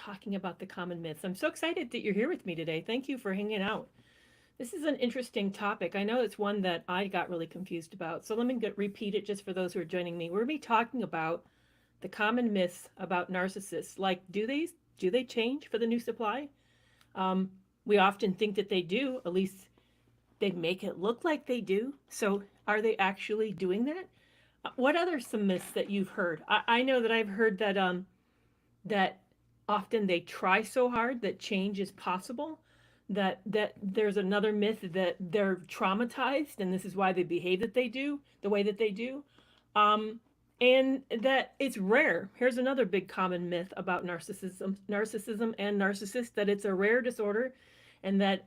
talking about the common myths. I'm so excited that you're here with me today. Thank you for hanging out. This is an interesting topic. I know it's one that I got really confused about. So let me repeat it just for those who are joining me. We're going to be talking about the common myths about narcissists. Like, do they change for the new supply? Um, we often think that they do. At least they make it look like they do. So are they actually doing that? What other some myths that you've heard? I know that I've heard that often they try so hard that change is possible. That there's another myth that they're traumatized and this is why they behave that they do the way that they do. Um, and that it's rare. Here's another big common myth about narcissism and narcissists, that it's a rare disorder, and that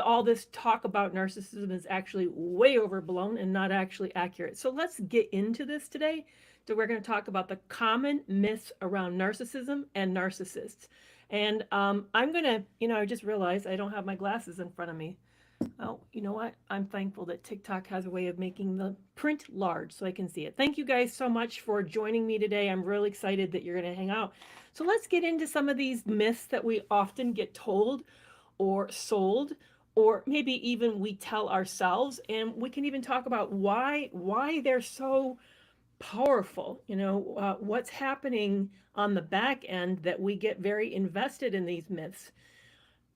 all this talk about narcissism is actually way overblown and not actually accurate. So let's get into this today. So we're going to talk about the common myths around narcissism and narcissists. And I'm going to, I just realized I don't have my glasses in front of me. Oh, you know what? I'm thankful that TikTok has a way of making the print large so I can see it. Thank you guys so much for joining me today. I'm really excited that you're going to hang out. So let's get into some of these myths that we often get told or sold, or maybe even we tell ourselves, and we can even talk about why they're so powerful. What's happening on the back end that we get very invested in these myths.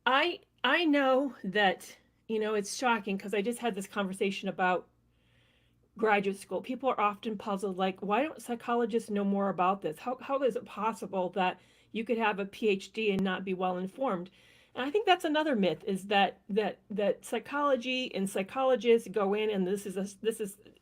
I know that, it's shocking because I just had this conversation about graduate school. People are often puzzled, like, why don't psychologists know more about this? How is it possible that you could have a PhD and not be well informed? And I think that's another myth, is that psychology and psychologists go in, and this is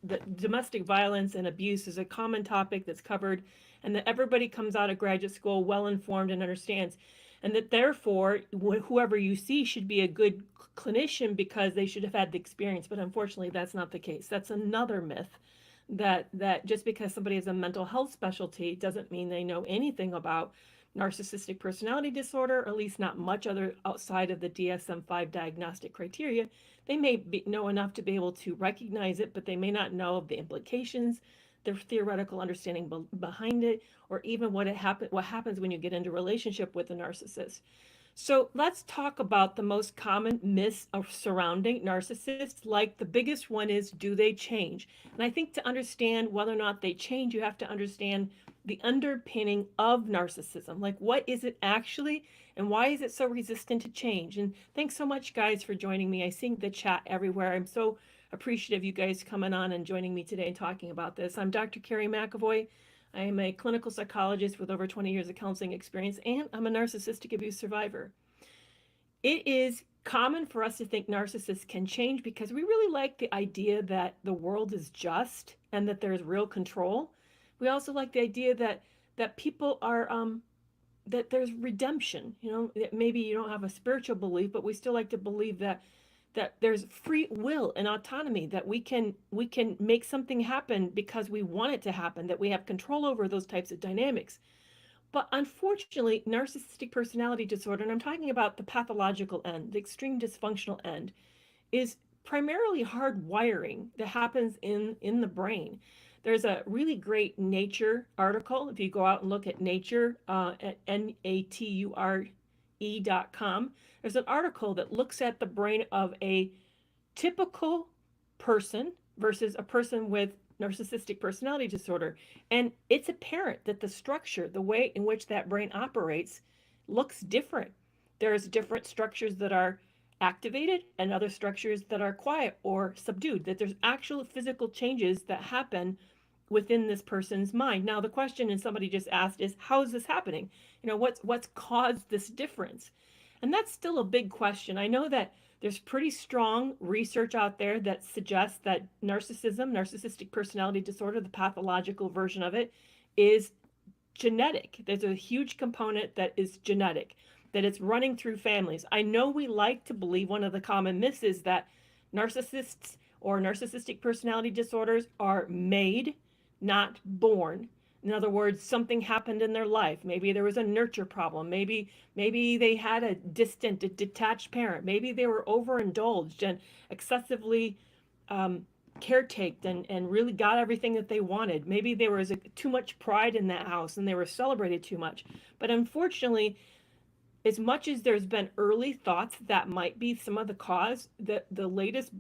the domestic violence and abuse is a common topic that's covered, and that everybody comes out of graduate school well informed and understands, and that therefore whoever you see should be a good clinician because they should have had the experience. But unfortunately, that's not the case. That's another myth, that just because somebody has a mental health specialty doesn't mean they know anything about narcissistic personality disorder, or at least not much other outside of the DSM-5 diagnostic criteria. They may know enough to be able to recognize it, but they may not know of the implications, the theoretical understanding behind it, or even what happens when you get into a relationship with a narcissist. So let's talk about the most common myths surrounding narcissists. Like, the biggest one is, do they change? And I think to understand whether or not they change, you have to understand the underpinning of narcissism. Like, what is it actually, and why is it so resistant to change? And thanks so much, guys, for joining me. I see the chat everywhere. I'm so appreciative you guys coming on and joining me today and talking about this. I'm Dr. Kerry McAvoy. I am a clinical psychologist with over 20 years of counseling experience, and I'm a narcissistic abuse survivor. It is common for us to think narcissists can change because we really like the idea that the world is just and that there's real control. We also like the idea that people are that there's redemption. That maybe you don't have a spiritual belief, but we still like to believe that there's free will and autonomy, that we can make something happen because we want it to happen, that we have control over those types of dynamics. But unfortunately, narcissistic personality disorder, and I'm talking about the pathological end, the extreme dysfunctional end, is primarily hard wiring that happens in the brain. There's a really great Nature article. If you go out and look at Nature, at nature.com, there's an article that looks at the brain of a typical person versus a person with narcissistic personality disorder. And it's apparent that the structure, the way in which that brain operates, looks different. There's different structures that are activated and other structures that are quiet or subdued, that there's actual physical changes that happen within this person's mind. Now, the question, and somebody just asked, is how is this happening? What's caused this difference? And that's still a big question. I know that there's pretty strong research out there that suggests that narcissistic personality disorder, the pathological version of it, is genetic. There's a huge component that is genetic, that it's running through families. I know we like to believe one of the common myths is that narcissists or narcissistic personality disorders are made, not born. In other words, something happened in their life. Maybe there was a nurture problem. Maybe they had a detached parent. Maybe they were overindulged and excessively caretaked and really got everything that they wanted. Maybe there was too much pride in that house and they were celebrated too much. But unfortunately, as much as there's been early thoughts that might be some of the cause, the latest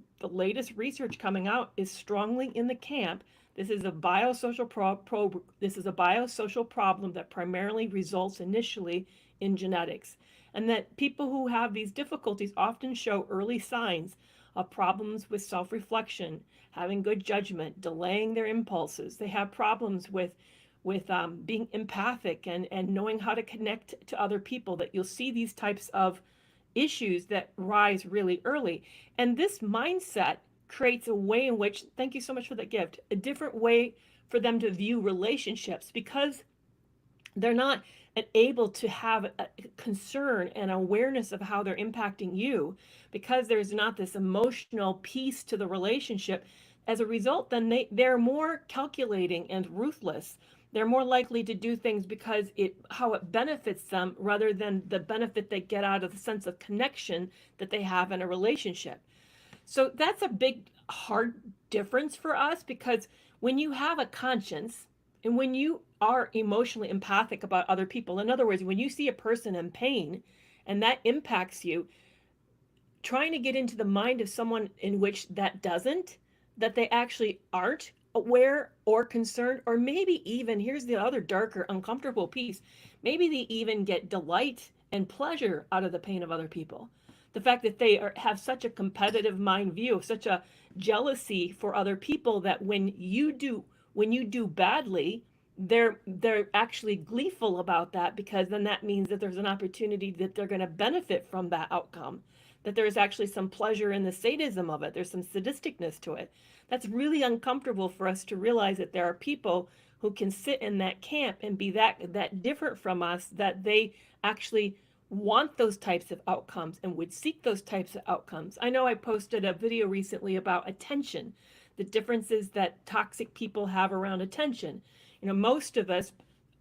research coming out is strongly in the camp. This is a biosocial problem that primarily results initially in genetics, and that people who have these difficulties often show early signs of problems with self-reflection, having good judgment, delaying their impulses. They have problems with being empathic and knowing how to connect to other people, that you'll see these types of issues that rise really early. And this mindset creates a way in which, thank you so much for that gift, a different way for them to view relationships, because they're not able to have a concern and awareness of how they're impacting you, because there's not this emotional piece to the relationship. As a result, then they're more calculating and ruthless. They're more likely to do things because how it benefits them, rather than the benefit they get out of the sense of connection that they have in a relationship. So that's a big, hard difference for us, because when you have a conscience and when you are emotionally empathic about other people, in other words, when you see a person in pain and that impacts you, trying to get into the mind of someone in which that doesn't, that they actually aren't aware or concerned, or maybe even, here's the other darker, uncomfortable piece, maybe they even get delight and pleasure out of the pain of other people. The fact that they have such a competitive mind view, such a jealousy for other people, that when you do badly, they're actually gleeful about that, because then that means that there's an opportunity that they're going to benefit from that outcome, that there's actually some pleasure in the sadism of it, there's some sadisticness to it. That's really uncomfortable for us to realize, that there are people who can sit in that camp and be that different from us, that they actually want those types of outcomes and would seek those types of outcomes. I know I posted a video recently about attention, the differences that toxic people have around attention. Most of us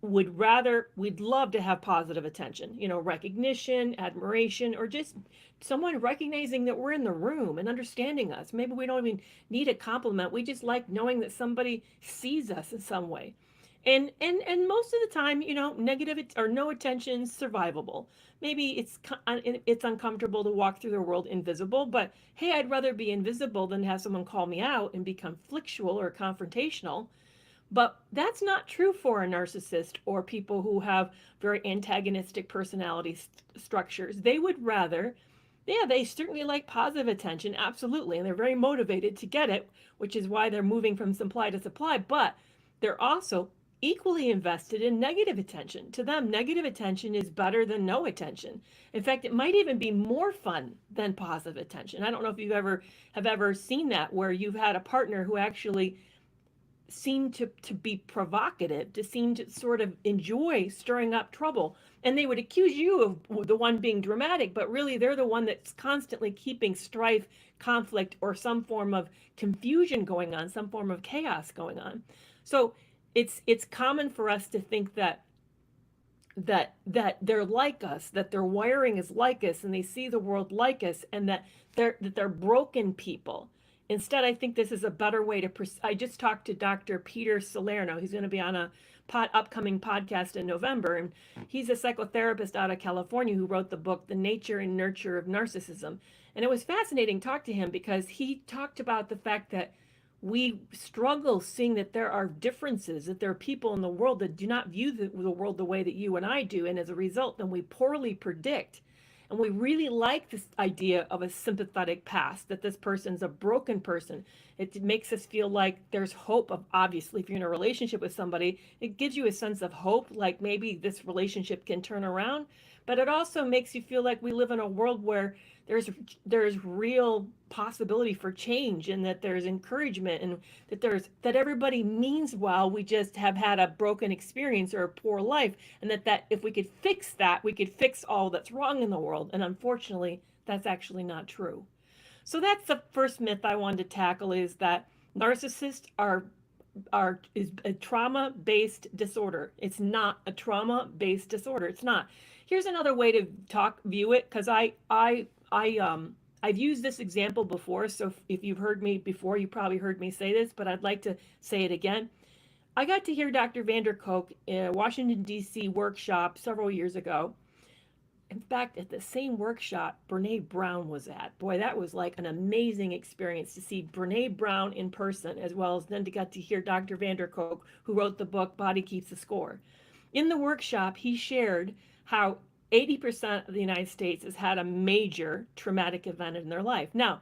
we'd love to have positive attention, recognition, admiration, or just someone recognizing that we're in the room and understanding us. Maybe we don't even need a compliment. We just like knowing that somebody sees us in some way. And most of the time, negative or no attention is survivable. Maybe it's uncomfortable to walk through the world invisible, but hey, I'd rather be invisible than have someone call me out and be conflictual or confrontational. But that's not true for a narcissist or people who have very antagonistic personality structures. They would rather, yeah, they certainly like positive attention, absolutely, and they're very motivated to get it, which is why they're moving from supply to supply, but they're also equally invested in negative attention. To them, negative attention is better than no attention. In fact, it might even be more fun than positive attention. I don't know if you have ever seen that, where you've had a partner who actually seem to be provocative, to seem to sort of enjoy stirring up trouble. And they would accuse you of the one being dramatic, but really they're the one that's constantly keeping strife, conflict, or some form of confusion going on, some form of chaos going on. So it's common for us to think that they're like us, that their wiring is like us, and they see the world like us, and that they're broken people. Instead, I think this is a better way to. I just talked to Dr. Peter Salerno. He's going to be on a upcoming podcast in November, and he's a psychotherapist out of California who wrote the book The Nature and Nurture of Narcissism. And it was fascinating to talk to him, because he talked about the fact that we struggle seeing that there are differences, that there are people in the world that do not view the world the way that you and I do, and as a result, then we poorly predict. And we really like this idea of a sympathetic past, that this person's a broken person. It makes us feel like there's hope of, obviously, if you're in a relationship with somebody, it gives you a sense of hope, like maybe this relationship can turn around. But it also makes you feel like we live in a world where there's real possibility for change, and that there's encouragement, and that everybody means well. We just have had a broken experience or a poor life, and that if we could fix that, we could fix all that's wrong in the world. And unfortunately, that's actually not true. So that's the first myth I wanted to tackle, is that narcissists is a trauma-based disorder. It's not a trauma-based disorder. It's not. Here's another way to view it, because I've used this example before, so if you've heard me before, you probably heard me say this, but I'd like to say it again. I got to hear Dr. Vanderkolk in a Washington, D.C. workshop several years ago. In fact, at the same workshop Brene Brown was at. Boy, that was like an amazing experience to see Brene Brown in person, as well as then to get to hear Dr. Vanderkolk, who wrote the book Body Keeps the Score. In the workshop, he shared how 80% of the United States has had a major traumatic event in their life. Now,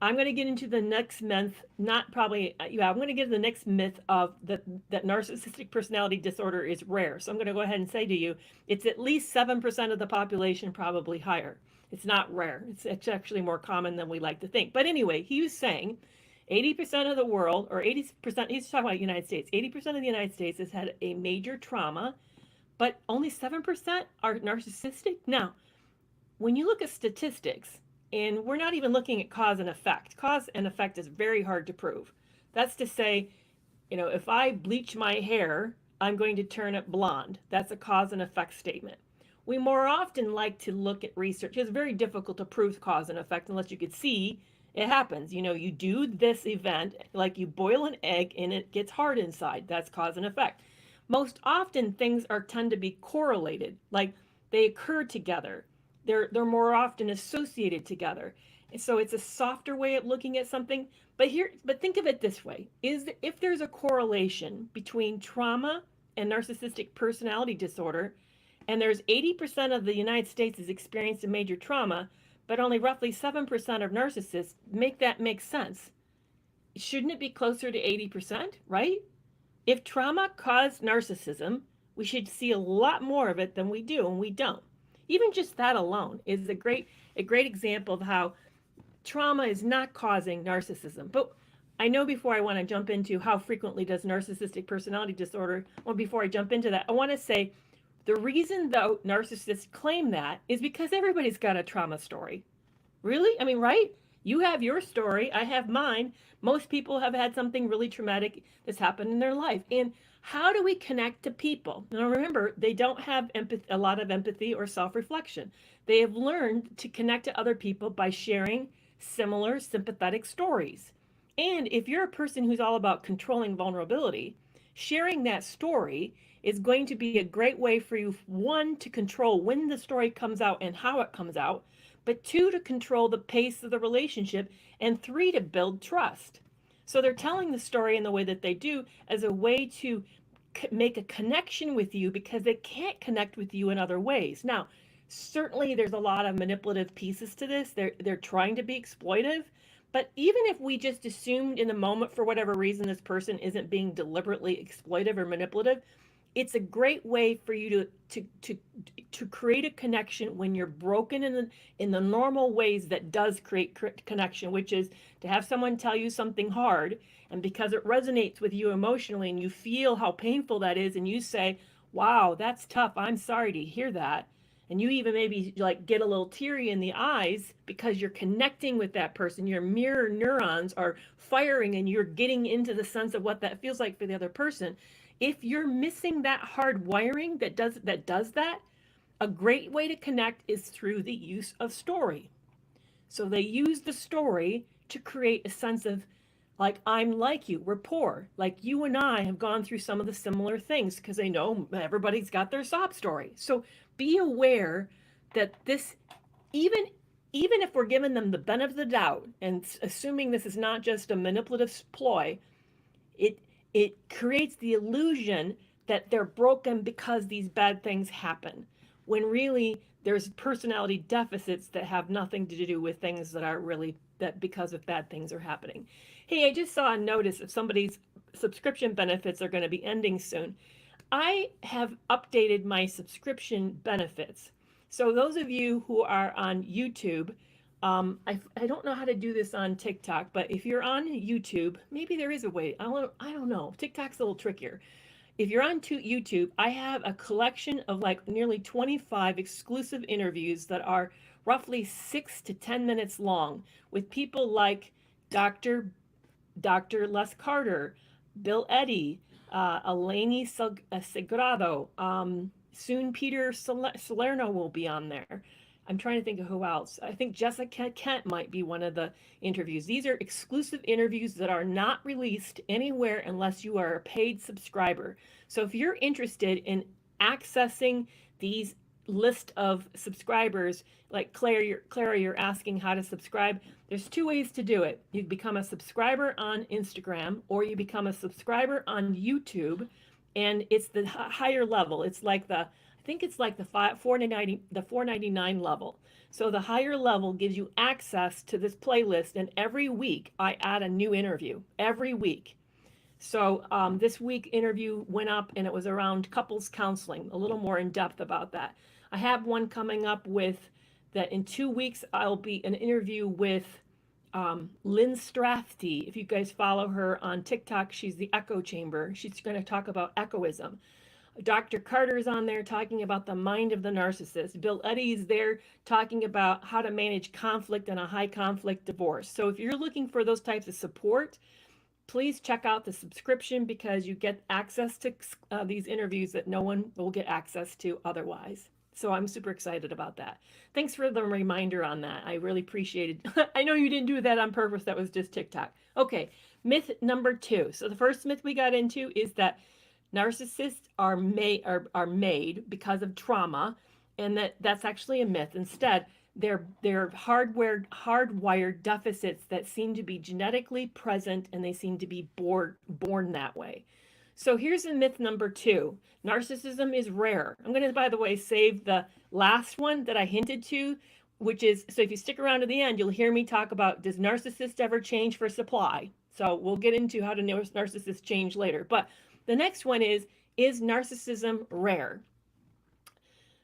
I'm going to get into the next myth, not probably, yeah, I'm going to get into the next myth of that narcissistic personality disorder is rare. So I'm going to go ahead and say to you, it's at least 7% of the population, probably higher. It's not rare. It's actually more common than we like to think. But anyway, he was saying 80% of the world, or 80%, he's talking about the United States, 80% of the United States has had a major trauma, but only 7% are narcissistic. Now, when you look at statistics, and we're not even looking at cause and effect. Cause and effect is very hard to prove. That's to say, if I bleach my hair, I'm going to turn it blonde. That's a cause and effect statement. We more often like to look at research. It's very difficult to prove cause and effect unless you could see it happens. You do this event, like you boil an egg and it gets hard inside. That's cause and effect. Most often things tend to be correlated, like they occur together. They're more often associated together. And so it's a softer way of looking at something. But think of it this way: if there's a correlation between trauma and narcissistic personality disorder, and there's 80% of the United States has experienced a major trauma, but only roughly 7% of narcissists, make that make sense. Shouldn't it be closer to 80%, right? If trauma caused narcissism, we should see a lot more of it than we do, and we don't. Even just that alone is a great example of how trauma is not causing narcissism. But I know before I want to jump into how frequently does narcissistic personality disorder, well, before I jump into that, I want to say the reason though narcissists claim that is because everybody's got a trauma story. Really? I mean, right? You have your story, I have mine. Most people have had something really traumatic that's happened in their life. And how do we connect to people? Now remember, they don't have a lot of empathy or self-reflection. They have learned to connect to other people by sharing similar sympathetic stories. And if you're a person who's all about controlling vulnerability, sharing that story is going to be a great way for you, one, to control when the story comes out and how it comes out, but two, to control the pace of the relationship, and three, to build trust. So they're telling the story in the way that they do as a way to make a connection with you because they can't connect with you in other ways. Now, certainly there's a lot of manipulative pieces to this. They're trying to be exploitive. But even if we just assumed in the moment, for whatever reason, this person isn't being deliberately exploitive or manipulative, it's a great way for you to create a connection when you're broken in the normal ways that does create connection, which is to have someone tell you something hard, and because it resonates with you emotionally and you feel how painful that is, and you say, wow, that's tough, I'm sorry to hear that, and you even maybe like get a little teary in the eyes because you're connecting with that person. Your mirror neurons are firing and you're getting into the sense of what that feels like for the other person. If you're missing that hard wiring that does that, a great way to connect is through the use of story. So they use the story to create a sense of, like, I'm like you, rapport, like you and I have gone through some of the similar things because they know everybody's got their sob story. So be aware that this, even if we're giving them the benefit of the doubt and assuming this is not just a manipulative ploy, it creates the illusion that they're broken because these bad things happen, when really there's personality deficits that have nothing to do with things that are really that because of bad things are happening. Hey, I just saw a notice if somebody's subscription benefits are going to be ending soon. I have updated my subscription benefits. So those of you who are on YouTube, I don't know how to do this on TikTok, but if you're on YouTube, maybe there is a way. I don't know. TikTok's a little trickier. If you're on YouTube, I have a collection of like nearly 25 exclusive interviews that are roughly 6 to 10 minutes long with people like Dr. Les Carter, Bill Eddy, Eleni Sagrado, soon Peter Salerno will be on there. I'm trying to think of who else. I think Jessica Kent might be one of the interviews. These are exclusive interviews that are not released anywhere unless you are a paid subscriber. So if you're interested in accessing these list of subscribers, like Clara, you're asking how to subscribe. There's two ways to do it. You become a subscriber on Instagram, or you become a subscriber on YouTube, and it's the higher level. It's like I think it's like the 499 level. So the higher level gives you access to this playlist, and every week I add a new interview every week. So this week interview went up, and it was around couples counseling, a little more in depth about that. I have one coming up with that in 2 weeks. I'll be an interview with Lynn Strathty. If you guys follow her on TikTok, she's the echo chamber. She's going to talk about echoism. Dr. Carter's on there talking about the mind of the narcissist. Bill Eddy's there talking about how to manage conflict in a high conflict divorce. So if you're looking for those types of support, please check out the subscription, because you get access to these interviews that no one will get access to otherwise. So I'm super excited about that. Thanks for the reminder on that. I really appreciate it. I know you didn't do that on purpose. That was just TikTok. Okay, myth number 2. So the first myth we got into is that narcissists are made because of trauma, and that's actually a myth. Instead, they're hardwired deficits that seem to be genetically present, and they seem to be born that way. So here's the myth number 2. Narcissism is rare. I'm going to, by the way, save the last one that I hinted to, which is, so if you stick around to the end, you'll hear me talk about, does narcissist ever change for supply? So we'll get into how to narcissists change later. But the next one is narcissism rare?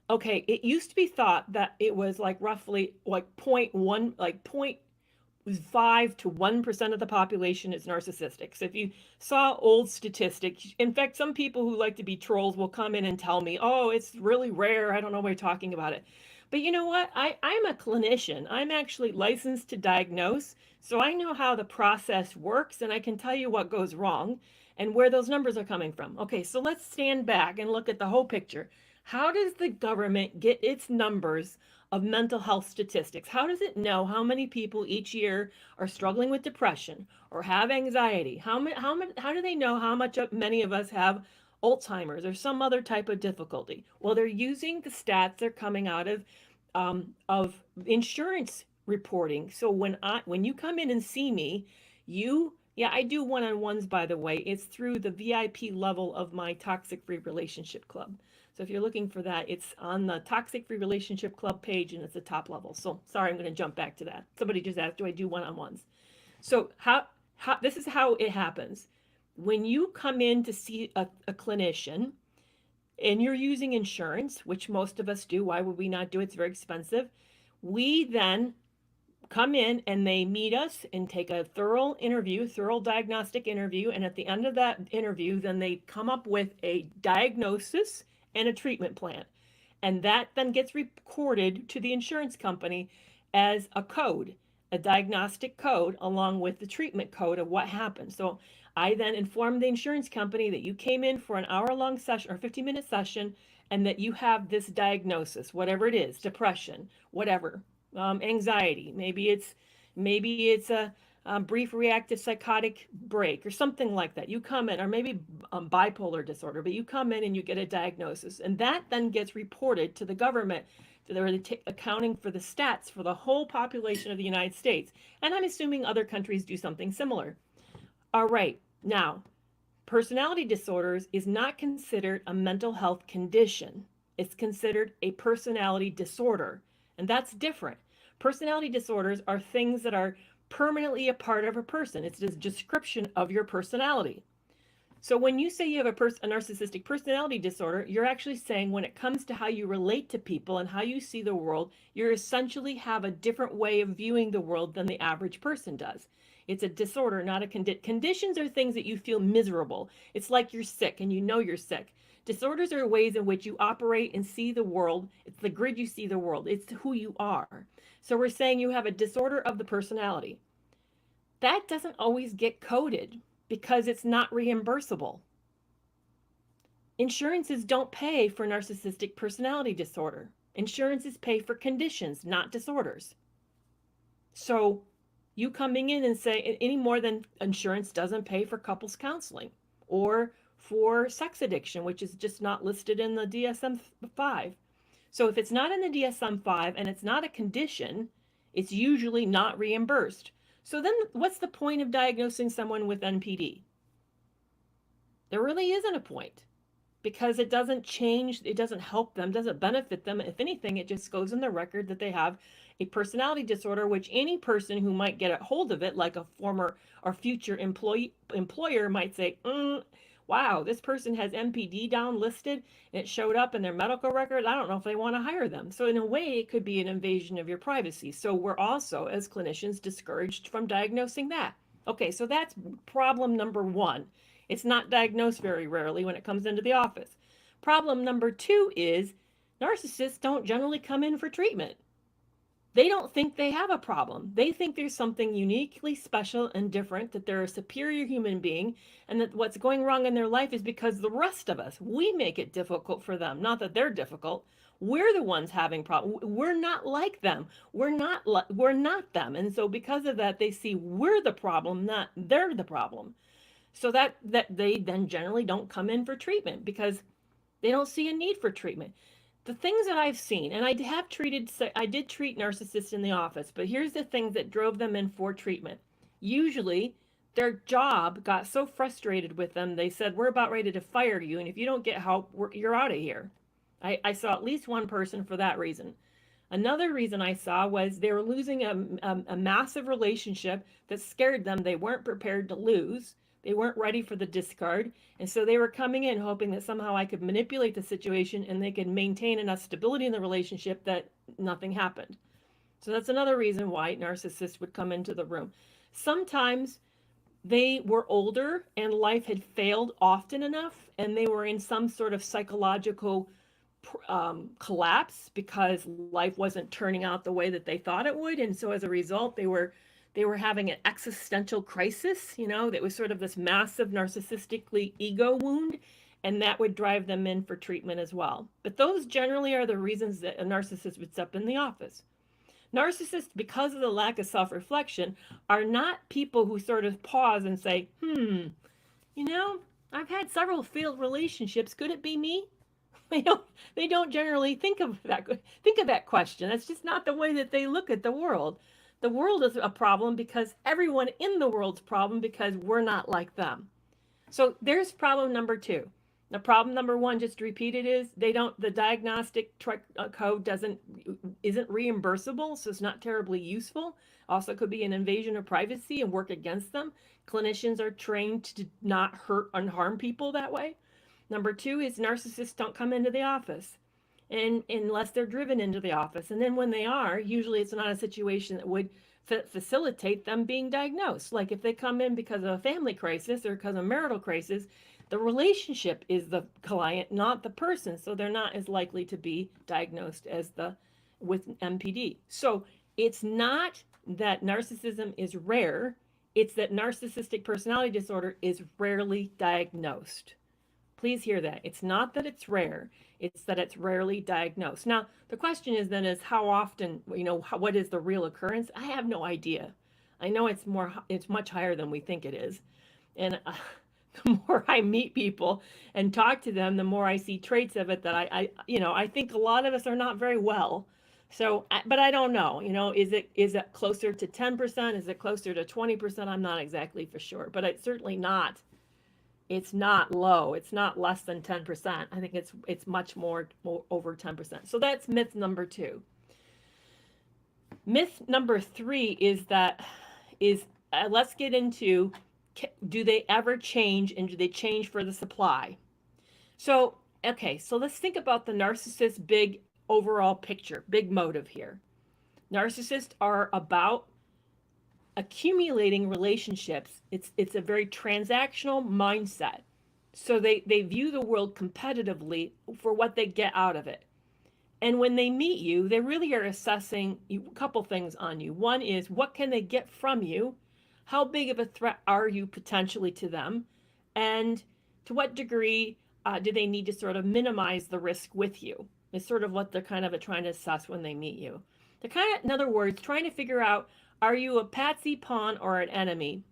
Okay, it used to be thought that it was like roughly like 0.1, like 0.5 to 1% of the population is narcissistic. So if you saw old statistics, in fact, some people who like to be trolls will come in and tell me, oh, it's really rare. I don't know why you're talking about it. But you know what? I'm a clinician. I'm actually licensed to diagnose. So I know how the process works, and I can tell you what goes wrong and where those numbers are coming from. Okay, so let's stand back and look at the whole picture. How does the government get its numbers of mental health statistics? How does it know how many people each year are struggling with depression or have anxiety? How do they know how many of us have Alzheimer's or some other type of difficulty? Well, they're using the stats that are coming out of insurance reporting. So when you come in and see me, yeah, I do one-on-ones, by the way. It's through the VIP level of my Toxic Free Relationship Club. So if you're looking for that, it's on the Toxic Free Relationship Club page, and it's the top level. So sorry, I'm going to jump back to that. Somebody just asked, do I do one-on-ones? So this is how it happens. When you come in to see a clinician and you're using insurance, which most of us do, why would we not do it? It's very expensive. We then come in and they meet us and take a thorough diagnostic interview. And at the end of that interview, then they come up with a diagnosis and a treatment plan. And that then gets recorded to the insurance company as a code, a diagnostic code, along with the treatment code of what happened. So I then inform the insurance company that you came in for an hour-long session or 15-minute session, and that you have this diagnosis, whatever it is, depression, whatever. Anxiety, maybe it's a brief reactive psychotic break or something like that. You come in, or maybe bipolar disorder, but you come in and you get a diagnosis, and that then gets reported to the government. So they're accounting for the stats for the whole population of the United States, and I'm assuming other countries do something similar. All right, now, personality disorders is not considered a mental health condition. It's considered a personality disorder. And that's different. Personality disorders are things that are permanently a part of a person. It's a description of your personality. So when you say you have a narcissistic personality disorder, you're actually saying when it comes to how you relate to people and how you see the world, you essentially have a different way of viewing the world than the average person does. It's a disorder, not a condition. Conditions are things that you feel miserable. It's like you're sick and you know you're sick. Disorders are ways in which you operate and see the world. It's the grid you see the world. It's who you are. So we're saying you have a disorder of the personality. That doesn't always get coded because it's not reimbursable. Insurances don't pay for narcissistic personality disorder. Insurances pay for conditions, not disorders. So you coming in and say any more than insurance doesn't pay for couples counseling or for sex addiction, which is just not listed in the DSM-5. So if it's not in the DSM-5 and it's not a condition, it's usually not reimbursed. So then what's the point of diagnosing someone with NPD? There really isn't a point, because it doesn't change, it doesn't help them, doesn't benefit them. If anything, it just goes in the record that they have a personality disorder, which any person who might get a hold of it, like a former or future employer might say, wow, this person has NPD down listed and it showed up in their medical record. I don't know if they want to hire them. So in a way, it could be an invasion of your privacy. So we're also, as clinicians, discouraged from diagnosing that. Okay, so that's problem number one. It's not diagnosed very rarely when it comes into the office. Problem number two is narcissists don't generally come in for treatment. They don't think they have a problem. They think there's something uniquely special and different, that they're a superior human being, and that what's going wrong in their life is because the rest of us, we make it difficult for them. Not that they're difficult. We're the ones having problems. We're not like them. We're not them. And so because of that, they see we're the problem, not they're the problem. So that they then generally don't come in for treatment because they don't see a need for treatment. The things that I've seen, and I did treat narcissists in the office, but here's the things that drove them in for treatment. Usually their job got so frustrated with them, they said, we're about ready to fire you, and if you don't get help, you're out of here. I saw at least one person for that reason. Another reason I saw was they were losing a massive relationship that scared them. They weren't prepared to lose. They weren't ready for the discard. And so they were coming in hoping that somehow I could manipulate the situation and they could maintain enough stability in the relationship that nothing happened. So that's another reason why narcissists would come into the room. Sometimes they were older and life had failed often enough, and they were in some sort of psychological collapse because life wasn't turning out the way that they thought it would. And so as a result, they were having an existential crisis, that was sort of this massive narcissistically ego wound, and that would drive them in for treatment as well. But those generally are the reasons that a narcissist would step in the office. Narcissists, because of the lack of self-reflection, are not people who sort of pause and say, I've had several failed relationships. Could it be me? They don't generally think of that question. That's just not the way that they look at the world. The world is a problem because everyone in the world's a problem because we're not like them. So there's problem number two. Now, problem number one, just to repeat it, is the diagnostic code isn't reimbursable, so it's not terribly useful. Also could be an invasion of privacy and work against them. Clinicians are trained to not hurt and harm people that way. Number two is narcissists don't come into the office, and unless they're driven into the office. And then when they are, usually it's not a situation that would facilitate them being diagnosed. Like if they come in because of a family crisis or because of a marital crisis, the relationship is the client, not the person. So they're not as likely to be diagnosed with NPD. So it's not that narcissism is rare. It's that narcissistic personality disorder is rarely diagnosed. Please hear that. It's not that it's rare. It's that it's rarely diagnosed. Now, the question is how often, what is the real occurrence? I have no idea. I know it's much higher than we think it is. And the more I meet people and talk to them, the more I see traits of it that I think a lot of us are not very well. So, but I don't know, is it closer to 10%? Is it closer to 20%? I'm not exactly for sure, but it's certainly not. It's not low. It's not less than 10%. I think it's much more over 10%. So that's myth number two. Myth number three is let's get into, do they ever change, and do they change for the supply? So, okay, so let's think about the narcissist's big overall picture, big motive here. Narcissists are about accumulating relationships. It's a very transactional mindset. So they view the world competitively for what they get out of it. And when they meet you, they really are assessing a couple things on you. One is, what can they get from you? How big of a threat are you potentially to them? And to what degree do they need to sort of minimize the risk with you? It's sort of what they're kind of trying to assess when they meet you. They're kind of, in other words, trying to figure out, are you a patsy, pawn, or an enemy?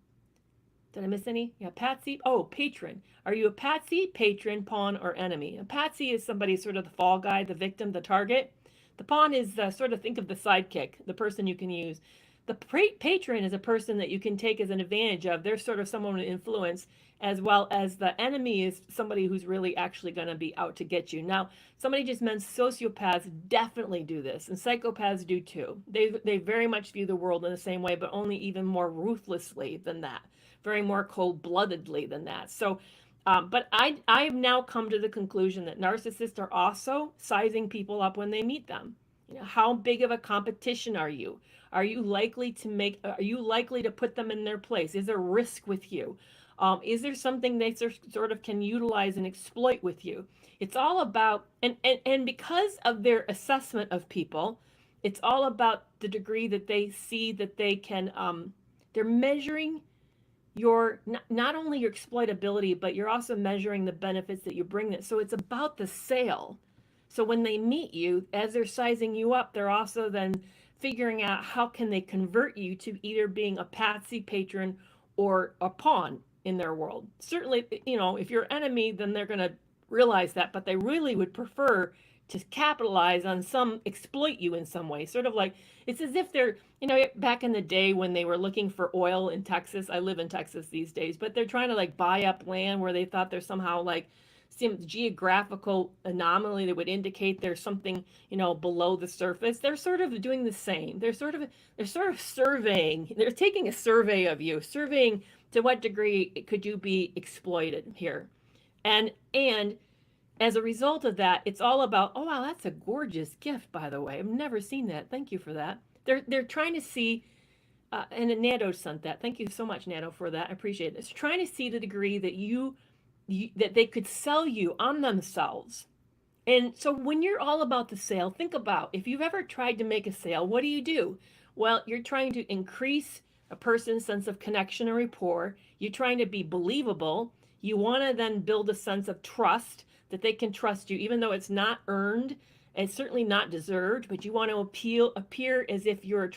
Did I miss any? Yeah, patsy. Oh, patron. Are you a patsy, patron, pawn, or enemy? A patsy is somebody sort of the fall guy, the victim, the target. The pawn is sort of think of the sidekick, the person you can use. The patron is a person that you can take as an advantage of. They're sort of someone to influence, as well as the enemy is somebody who's really actually going to be out to get you. Now, somebody just meant sociopaths definitely do this, and psychopaths do too. They very much view the world in the same way, but only even more ruthlessly than that, very more cold-bloodedly than that. So, but I have now come to the conclusion that narcissists are also sizing people up when they meet them. You know, how big of a competition are you? Are you likely to put them in their place? Is there risk with you? Is there something they sort of can utilize and exploit with you? It's all about, and because of their assessment of people, it's all about the degree that they see that they can, they're measuring your, not only your exploitability, but you're also measuring the benefits that you bring them. So it's about the sale. So when they meet you, as they're sizing you up, they're also then figuring out how can they convert you to either being a patsy, patron, or a pawn in their world. Certainly, you know, if you're an enemy, then they're going to realize that, but they really would prefer to capitalize on some, exploit you in some way. Sort of like, it's as if they're, you know, back in the day when they were looking for oil in Texas. I live in Texas these days, but they're trying to like buy up land where they thought there's somehow like some geographical anomaly that would indicate there's something, you know, below the surface. They're sort of doing the same. They're sort of surveying. They're taking a survey of you, surveying to what degree could you be exploited here. And as a result of that, it's all about, oh wow, that's a gorgeous gift, by the way. I've never seen that. Thank you for that. They're trying to see, and Nando sent that. Thank you so much, Nando, for that. I appreciate it. It's trying to see the degree that that they could sell you on themselves. And so when you're all about the sale, think about if you've ever tried to make a sale, what do? Well, you're trying to increase a person's sense of connection or rapport. You're trying to be believable. You want to then build a sense of trust, that they can trust you, even though it's not earned and certainly not deserved, but you want to appear as if you're a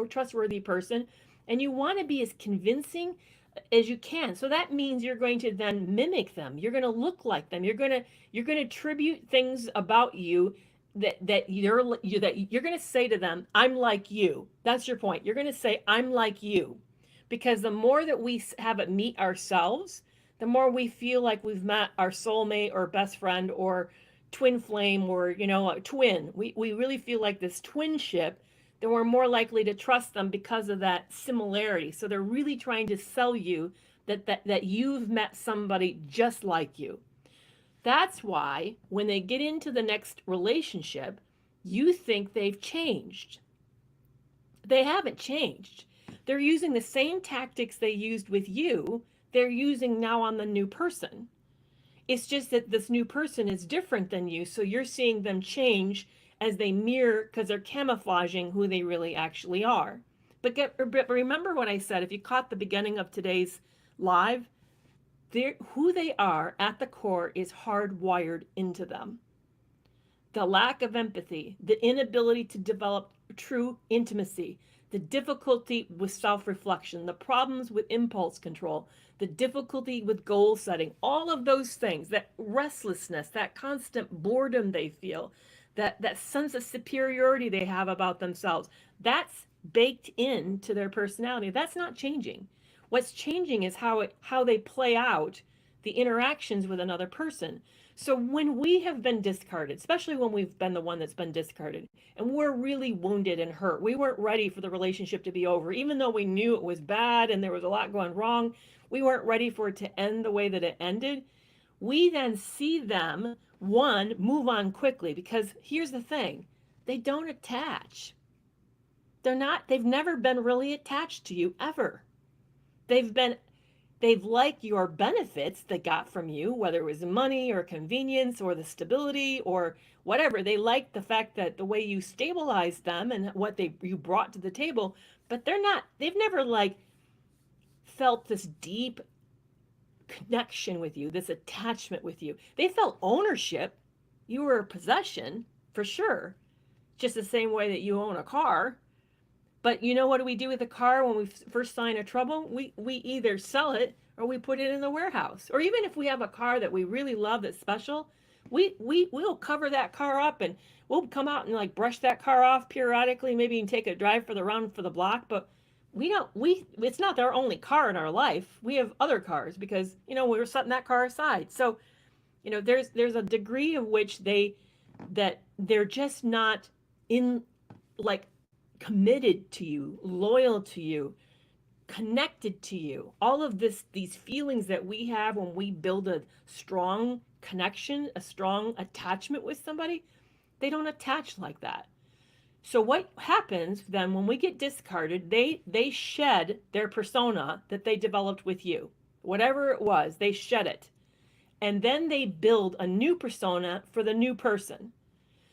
trustworthy person, and you want to be as convincing as you can. So that means you're going to then mimic them. You're going to look like them. You're going to attribute things about you that you're going to say to them, I'm like you. That's your point. You're going to say, I'm like you. Because the more that we have it meet ourselves, the more we feel like we've met our soulmate or best friend or twin flame or, you know, a twin. We really feel like this twinship, then we're more likely to trust them because of that similarity. So they're really trying to sell you that you've met somebody just like you. That's why when they get into the next relationship, you think they've changed. They haven't changed. They're using the same tactics they used with you, they're using now on the new person. It's just that this new person is different than you, so you're seeing them change as they mirror, because they're camouflaging who they really actually are. But remember what I said, if you caught the beginning of today's live, who they are at the core is hardwired into them. The lack of empathy, the inability to develop true intimacy, the difficulty with self-reflection, the problems with impulse control, the difficulty with goal setting, all of those things, that restlessness, that constant boredom they feel, that sense of superiority they have about themselves, that's baked into their personality. That's not changing. What's changing is how they play out the interactions with another person. So when we have been discarded, especially when we've been the one that's been discarded, and we're really wounded and hurt, we weren't ready for the relationship to be over, even though we knew it was bad and there was a lot going wrong, we weren't ready for it to end the way that it ended. We then see them, one, move on quickly, because here's the thing, they don't attach. They've never been really attached to you, ever. They've liked your benefits they got from you, whether it was money or convenience or the stability or whatever. They liked the fact that the way you stabilized them and what you brought to the table, but they've never like felt this deep connection with you, this attachment with you. They felt ownership. You were a possession, for sure, just the same way that you own a car. But you know what do we do with the car when we first sign a trouble? We either sell it or we put it in the warehouse. Or even if we have a car that we really love that's special, we'll cover that car up and we'll come out and like brush that car off periodically, maybe and take a drive for the round for the block. But we don't we it's not our only car in our life. We have other cars because we were setting that car aside. So there's a degree of which they're just not in like committed to you, loyal to you, connected to you. All of these feelings that we have when we build a strong connection, a strong attachment with somebody, they don't attach like that. So what happens then when we get discarded, they shed their persona that they developed with you. Whatever it was, they shed it. And then they build a new persona for the new person.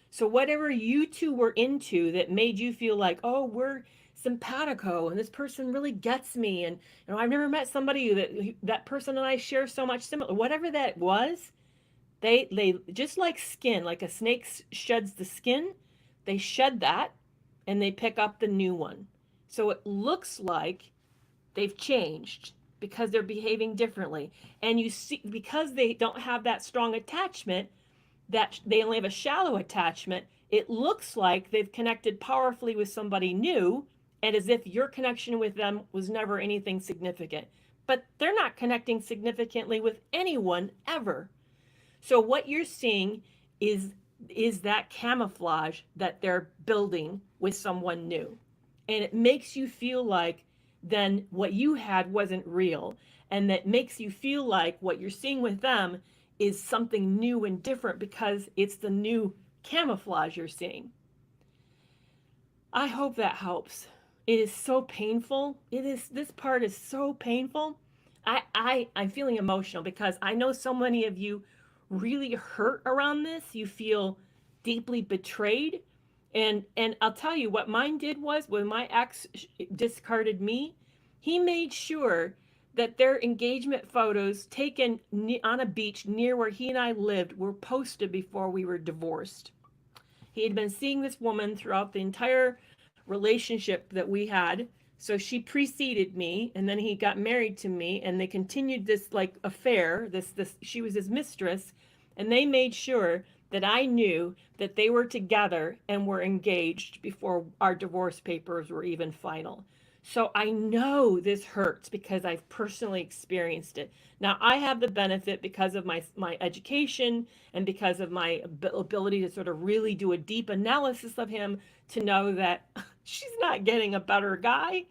So whatever you two were into that made you feel like, oh, we're simpatico and this person really gets me, and I've never met somebody that person and I share so much similar, whatever that was, they just like skin, like a snake sheds the skin, they shed that and they pick up the new one. So it looks like they've changed because they're behaving differently. And you see, because they don't have that strong attachment, that they only have a shallow attachment, it looks like they've connected powerfully with somebody new and as if your connection with them was never anything significant. But they're not connecting significantly with anyone ever. So what you're seeing is that camouflage that they're building with someone new. And it makes you feel like then what you had wasn't real. And that makes you feel like what you're seeing with them is something new and different because it's the new camouflage you're seeing. I hope that helps. It is so painful. This part is so painful. I'm feeling emotional because I know so many of you really hurt around this. You feel deeply betrayed. And I'll tell you what mine did was when my ex discarded me, he made sure that their engagement photos taken on a beach near where he and I lived were posted before we were divorced. He had been seeing this woman throughout the entire relationship that we had. So she preceded me, and then he got married to me, and they continued this like affair. She was his mistress, and they made sure that I knew that they were together and were engaged before our divorce papers were even final. So I know this hurts because I've personally experienced it. Now I have the benefit because of my education and because of my ability to sort of really do a deep analysis of him to know that she's not getting a better guy.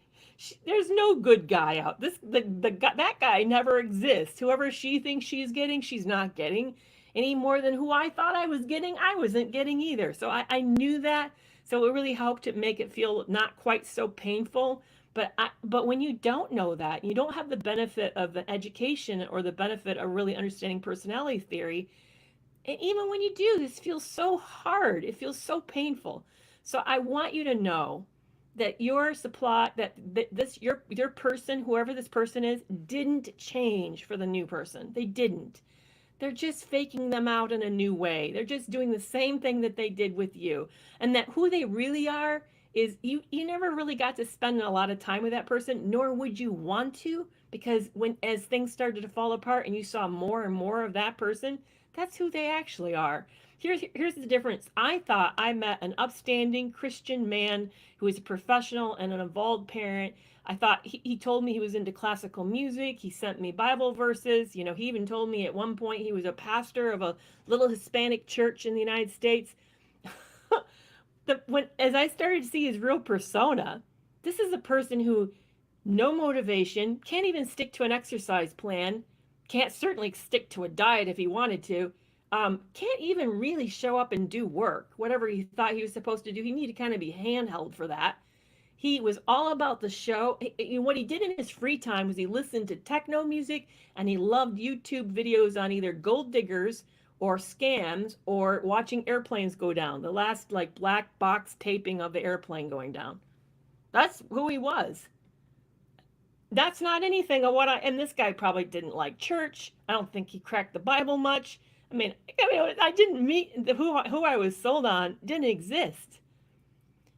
There's no good guy out. That guy never exists. Whoever she thinks she's getting, she's not getting any more than who I thought I was getting. I wasn't getting either. So I knew that. So it really helped to make it feel not quite so painful. But when you don't know that, you don't have the benefit of the education or the benefit of really understanding personality theory. And even when you do, this feels so hard. It feels so painful. So I want you to know that your your person, whoever this person is, didn't change for the new person. They didn't. They're just faking them out in a new way. They're just doing the same thing that they did with you. And that who they really are is you never really got to spend a lot of time with that person, nor would you want to, because as things started to fall apart and you saw more and more of that person, that's who they actually are. Here's the difference. I thought I met an upstanding Christian man who was a professional and an involved parent. I thought he told me he was into classical music. He sent me Bible verses. He even told me at one point he was a pastor of a little Hispanic church in the United States. As I started to see his real persona, this is a person who no motivation, can't even stick to an exercise plan, can't certainly stick to a diet if he wanted to, can't even really show up and do work, whatever he thought he was supposed to do. He needed to kind of be handheld for that. He was all about the show. What he did in his free time was he listened to techno music and he loved YouTube videos on either gold diggers or scams or watching airplanes go down. The last like black box taping of the airplane going down. That's who he was. That's not anything of and this guy probably didn't like church. I don't think he cracked the Bible much. I didn't meet who I was sold on didn't exist.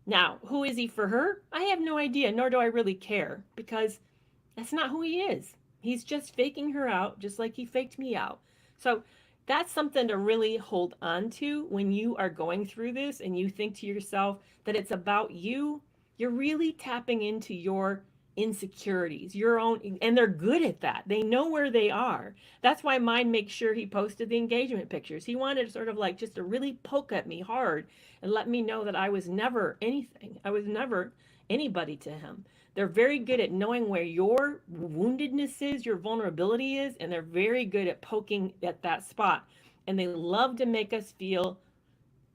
Now, who is he for her? I have no idea, nor do I really care, because that's not who he is. He's just faking her out, just like he faked me out. So that's something to really hold on to when you are going through this and you think to yourself that it's about you. You're really tapping into your insecurities, your own, and they're good at that. They know where they are. That's why mine makes sure he posted the engagement pictures. He wanted sort of like just to really poke at me hard and let me know that I was never anything. I was never anybody to him. They're very good at knowing where your woundedness is, your vulnerability is, and they're very good at poking at that spot. And they love to make us feel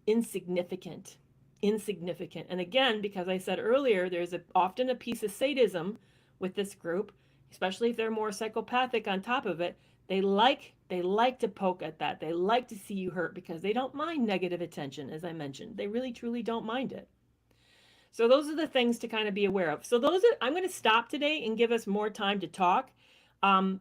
insignificant. Insignificant. And again, because I said earlier, there's often a piece of sadism with this group, especially if they're more psychopathic on top of it. They like to poke at that. They like to see you hurt because they don't mind negative attention, as I mentioned. They really truly don't mind it. So those are the things to kind of be aware of. So I'm going to stop today and give us more time to talk.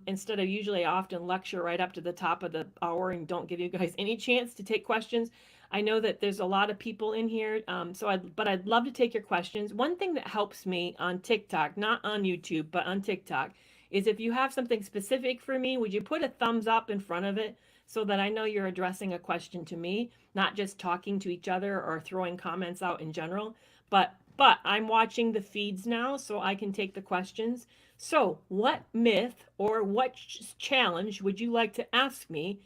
Instead of usually I often lecture right up to the top of the hour and don't give you guys any chance to take questions. I know that there's a lot of people in here, but I'd love to take your questions. One thing that helps me on TikTok, not on YouTube, but on TikTok, is if you have something specific for me, would you put a thumbs up in front of it so that I know you're addressing a question to me, not just talking to each other or throwing comments out in general. But I'm watching the feeds now, so I can take the questions. So, what myth or what challenge would you like to ask me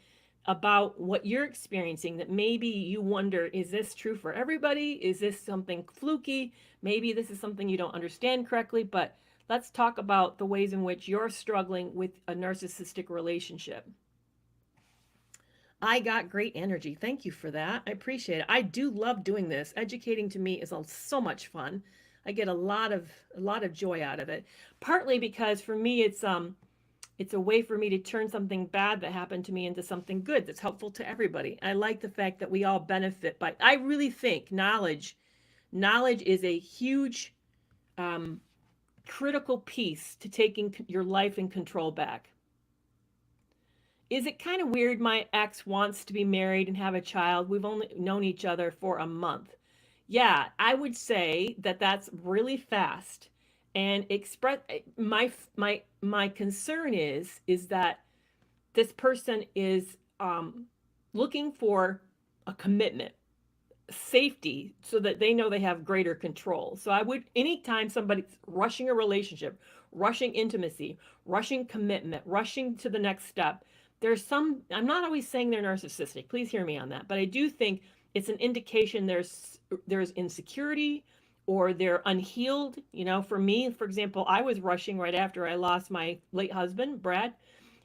about what you're experiencing that maybe you wonder, is this true for everybody? Is this something fluky? Maybe this is something you don't understand correctly, but let's talk about the ways in which you're struggling with a narcissistic relationship. I got great energy. Thank you for that. I appreciate it. I do love doing this. Educating to me is so much fun. I get a lot of joy out of it. Partly because for me it's a way for me to turn something bad that happened to me into something good that's helpful to everybody. I like the fact that we all benefit by I really think knowledge is a huge critical piece to taking your life in control back. Is it kind of weird my ex wants to be married and have a child? We've only known each other for a month. Yeah, I would say that that's really fast. And express my concern is that this person is looking for a commitment, safety, so that they know they have greater control. So I would, anytime somebody's rushing a relationship, rushing intimacy, rushing commitment, rushing to the next step, I'm not always saying they're narcissistic. Please hear me on that. But I do think it's an indication there's insecurity or they're unhealed. You know, for me, for example, I was rushing right after I lost my late husband, Brad.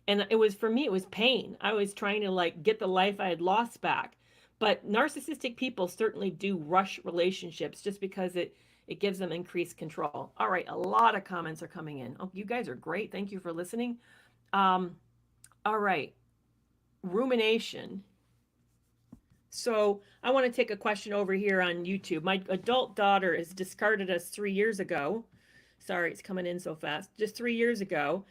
And for me, it was pain. I was trying to like get the life I had lost back. But narcissistic people certainly do rush relationships just because it gives them increased control. All right, a lot of comments are coming in. Oh, you guys are great. Thank you for listening. All right, rumination. So I want to take a question over here on YouTube. My adult daughter is discarded us 3 years ago. Sorry, it's coming in so fast. Just 3 years ago.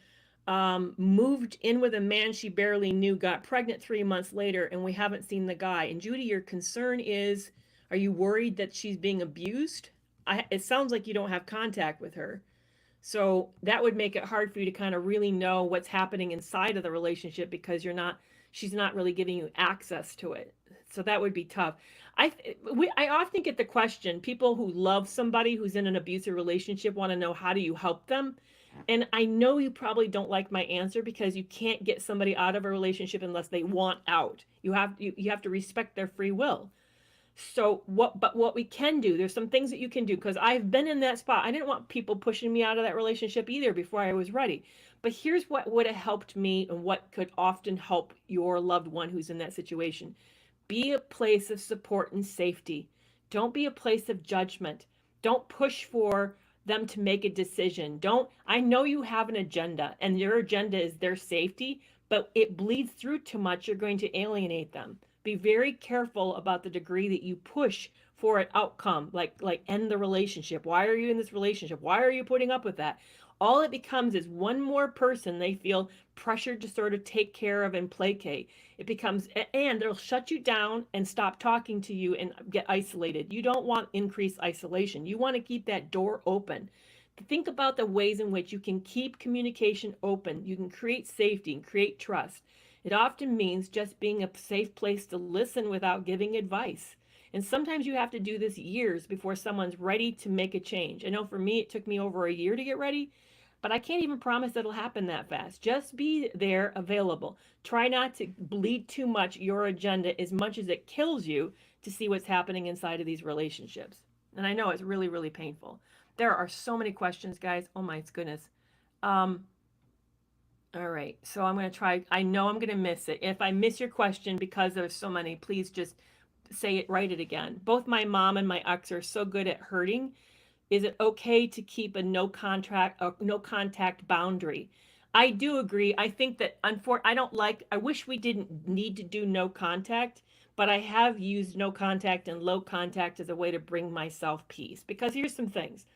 Moved in with a man she barely knew, got pregnant 3 months later, and we haven't seen the guy. And Judy, your concern is, are you worried that she's being abused? It sounds like you don't have contact with her. So that would make it hard for you to kind of really know what's happening inside of the relationship because she's not really giving you access to it. So that would be tough. I often get the question, people who love somebody who's in an abusive relationship want to know, how do you help them? And I know you probably don't like my answer because you can't get somebody out of a relationship unless they want out. You have to respect their free will. So what we can do, there's some things that you can do, because I've been in that spot. I didn't want people pushing me out of that relationship either before I was ready. But here's what would have helped me and what could often help your loved one who's in that situation. Be a place of support and safety. Don't be a place of judgment. Don't push for them to make a decision. I know you have an agenda and your agenda is their safety, but it bleeds through too much. You're going to alienate them. Be very careful about the degree that you push for an outcome, like end the relationship. Why are you in this relationship? Why are you putting up with that? All it becomes is one more person they feel pressured to sort of take care of and placate. It becomes, and they'll shut you down and stop talking to you and get isolated. You don't want increased isolation. You want to keep that door open. Think about the ways in which you can keep communication open. You can create safety and create trust. It often means just being a safe place to listen without giving advice. And sometimes you have to do this years before someone's ready to make a change. I know for me, it took me over a year to get ready, but I can't even promise it'll happen that fast. Just be there, available. Try not to bleed too much your agenda as much as it kills you to see what's happening inside of these relationships. And I know it's really, really painful. There are so many questions, guys. Oh my goodness. All right, so I'm going to try. I know I'm going to miss it. If I miss your question because there's so many, please just say it, write it again. Both my mom and my ex are so good at hurting. Is it okay to keep a no contact boundary? I do agree. I think that I wish we didn't need to do no contact, but I have used no contact and low contact as a way to bring myself peace. Because here's some things.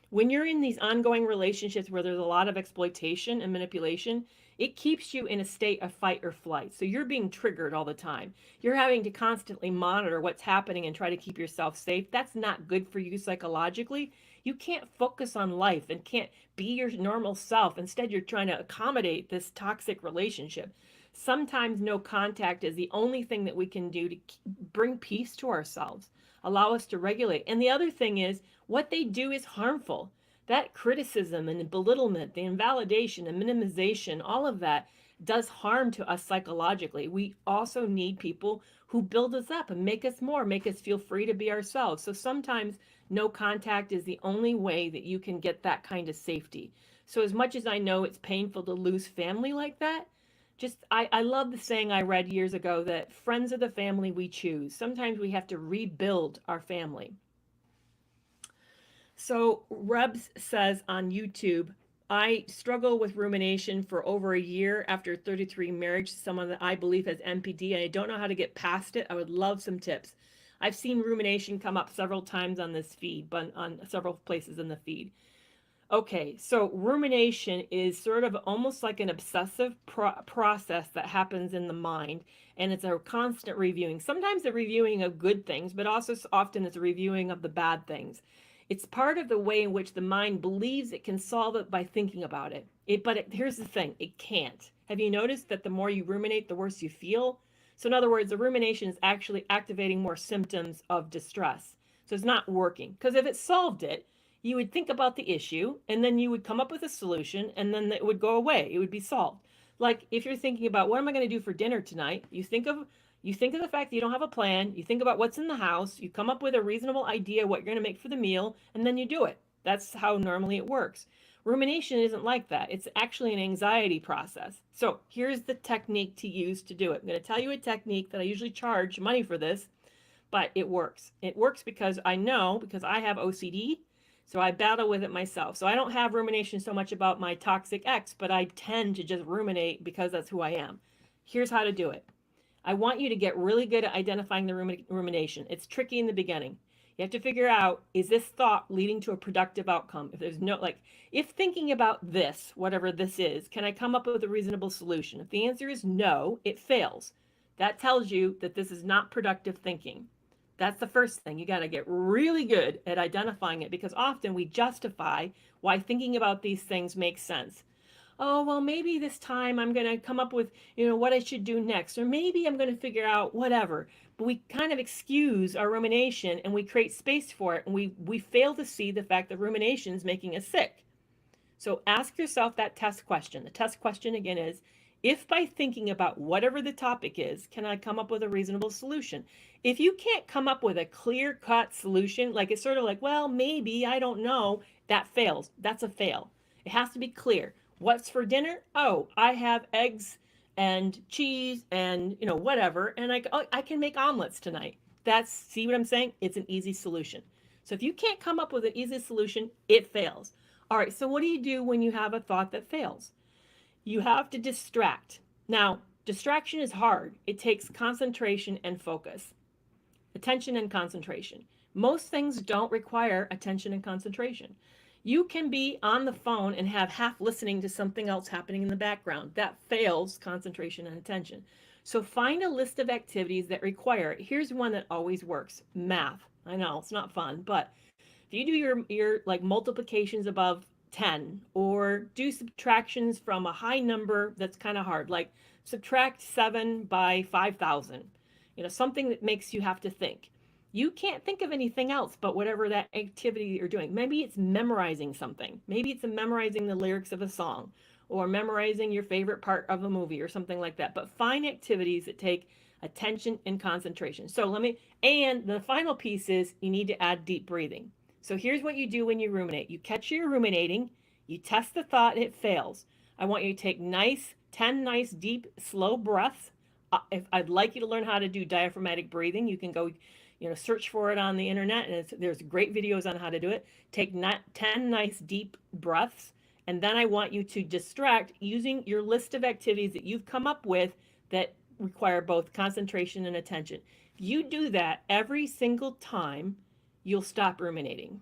When you're in these ongoing relationships where there's a lot of exploitation and manipulation, it keeps you in a state of fight or flight. So you're being triggered all the time. You're having to constantly monitor what's happening and try to keep yourself safe. That's not good for you psychologically. You can't focus on life and can't be your normal self. Instead, you're trying to accommodate this toxic relationship. Sometimes no contact is the only thing that we can do to bring peace to ourselves, allow us to regulate. And the other thing is, what they do is harmful. That criticism and belittlement, the invalidation and minimization, all of that does harm to us psychologically. We also need people who build us up and make us feel free to be ourselves. So sometimes no contact is the only way that you can get that kind of safety. So as much as I know it's painful to lose family like that, I love the saying I read years ago that friends are the family we choose. Sometimes we have to rebuild our family. So Rebs says on YouTube, I struggle with rumination for over a year after 33 marriage to someone that I believe has NPD, and I don't know how to get past it. I would love some tips. I've seen rumination come up several times on this feed, but on several places in the feed. Okay, so rumination is sort of almost like an obsessive process that happens in the mind, and it's a constant reviewing. Sometimes the reviewing of good things, but also often it's a reviewing of the bad things. It's part of the way in which the mind believes it can solve it by thinking about it. Here's the thing, it can't. Have you noticed that the more you ruminate, the worse you feel? So in other words, the rumination is actually activating more symptoms of distress. So it's not working. Because if it solved it, you would think about the issue, and then you would come up with a solution, and then it would go away. It would be solved. Like if you're thinking about what am I going to do for dinner tonight, you think of the fact that you don't have a plan, you think about what's in the house, you come up with a reasonable idea what you're going to make for the meal, and then you do it. That's how normally it works. Rumination isn't like that. It's actually an anxiety process. So here's the technique to use to do it. I'm going to tell you a technique that I usually charge money for this, but it works. It works because I have OCD. So I battle with it myself. So I don't have rumination so much about my toxic ex, but I tend to just ruminate because that's who I am. Here's how to do it. I want you to get really good at identifying the rumination. It's tricky in the beginning. You have to figure out, is this thought leading to a productive outcome? If there's no, if thinking about this, whatever this is, can I come up with a reasonable solution? If the answer is no, it fails. That tells you that this is not productive thinking. That's the first thing. You got to get really good at identifying it, because often we justify why thinking about these things makes sense. Oh, well, maybe this time I'm going to come up with, what I should do next, or maybe I'm going to figure out whatever. But we kind of excuse our rumination and we create space for it, and we fail to see the fact that rumination is making us sick. So ask yourself that test question. The test question again is, if by thinking about whatever the topic is, can I come up with a reasonable solution? If you can't come up with a clear-cut solution, like it's sort of like, well, maybe, I don't know, that fails. That's a fail. It has to be clear. What's for dinner? Oh, I have eggs and cheese and, whatever, and I can make omelets tonight. See what I'm saying? It's an easy solution. So if you can't come up with an easy solution, it fails. All right, so what do you do when you have a thought that fails? You have to distract. Now, distraction is hard. It takes concentration and focus. Attention and concentration. Most things don't require attention and concentration. You can be on the phone and have half listening to something else happening in the background. That fails concentration and attention. So find a list of activities that require it. Here's one that always works. Math. I know it's not fun, but if you do your like multiplications above 10 or do subtractions from a high number that's kind of hard, like subtract 7 by 5,000, something that makes you have to think. You can't think of anything else but whatever that activity you're doing. Maybe it's memorizing something. Maybe it's memorizing the lyrics of a song or memorizing your favorite part of a movie or something like that. But find activities that take attention and concentration. And the final piece is you need to add deep breathing. So here's what you do when you ruminate. You catch your ruminating, you test the thought, and it fails. I want you to take 10 nice, deep, slow breaths. If I'd like you to learn how to do diaphragmatic breathing, you can go, search for it on the internet, and there's great videos on how to do it. Take 10 nice, deep breaths, and then I want you to distract using your list of activities that you've come up with that require both concentration and attention. If you do that every single time, you'll stop ruminating.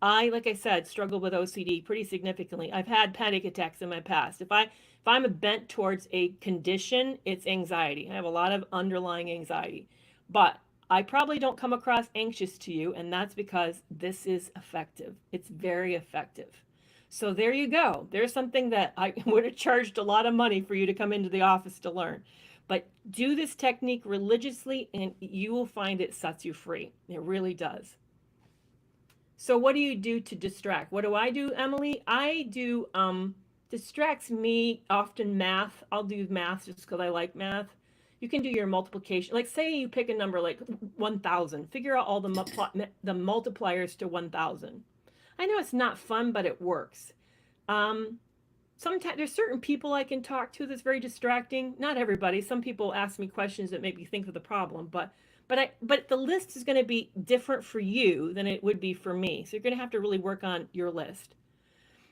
Like I said, struggle with OCD pretty significantly. I've had panic attacks in my past. If I'm bent towards a condition, it's anxiety. I have a lot of underlying anxiety. But I probably don't come across anxious to you, and that's because this is effective. It's very effective. So there you go. There's something that I would have charged a lot of money for you to come into the office to learn. But do this technique religiously and you will find it sets you free. It really does. So what do you do to distract? What do I do, Emily? I do, distracts me often math. I'll do math just because I like math. You can do your multiplication. Like say you pick a number like 1,000. Figure out all the multipliers to 1,000. I know it's not fun, but it works. Sometimes there's certain people I can talk to that's very distracting. Not everybody. Some people ask me questions that make me think of the problem, but the list is going to be different for you than it would be for me. So you're going to have to really work on your list.